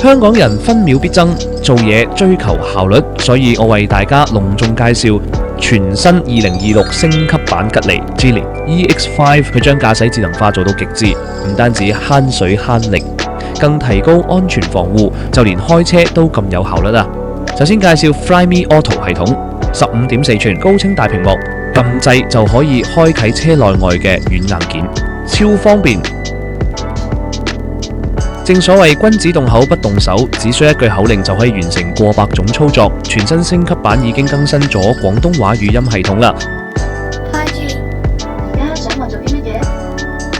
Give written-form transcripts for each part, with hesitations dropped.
香港人分秒必爭，做嘢追求效率，所以我為大家隆重介紹全新2026升級版吉利 Geely EX5， 佢將駕駛智能化做到極致，唔單止慳水慳力，更提高安全防護，就連開車都咁有效率啊！首先介紹 Flyme Auto 系統，15.4寸高清大屏幕，撳掣就可以開啟車內外嘅軟硬件，超方便。正所謂君子動口不動手，只需一句口令就可以完成過百種操作。全新升級版已經更新咗廣東話語音系統啦。Hi G， 而家想我做啲乜嘢？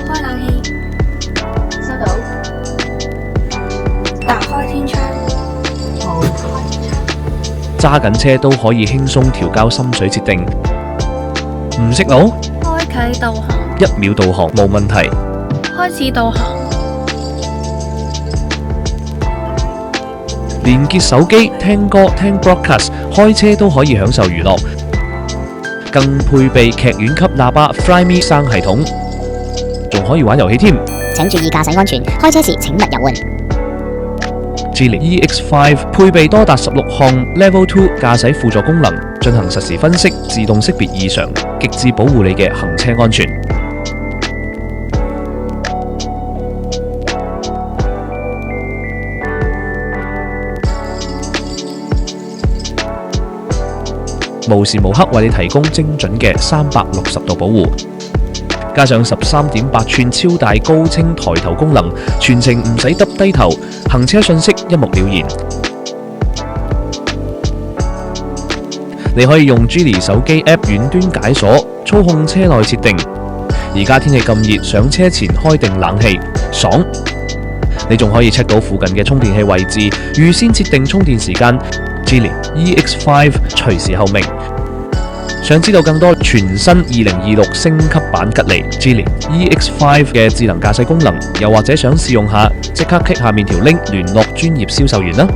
開冷氣。收到。打開天窗。冇開天窗。揸緊車都可以輕鬆調校心水設定。唔識路？開啟導航。1秒導航冇問題。開始導航。連結手機聽歌聽 broadcast， 開車都可以享受娛樂，更配備劇院級喇叭 Flyme Sound 系統，仲可以玩遊戲添。請注意駕駛安全，開車時請勿遊玩。Geely EX5 配備多達16項 Level 2駕駛輔助功能，進行實時分析，自動識別異常，極致保護你嘅行車安全。無時無刻為你提供精準嘅360度保護，加上13.8寸超大高清抬頭功能，全程唔使耷低頭，行車信息一目了然。你可以用 Geely 手機 App 遠端解鎖，操控車內設定。而家天氣咁熱，上車前開定冷氣，爽！你仲可以 check 到附近嘅充電器位置，預先設定充電時間。Geely EX5 隨時候命。想知道更多全新2026升級版吉利 Geely EX5 嘅智能駕駛功能，又或者想試用下，即刻 click 下面條 link 聯絡專業銷售員啦！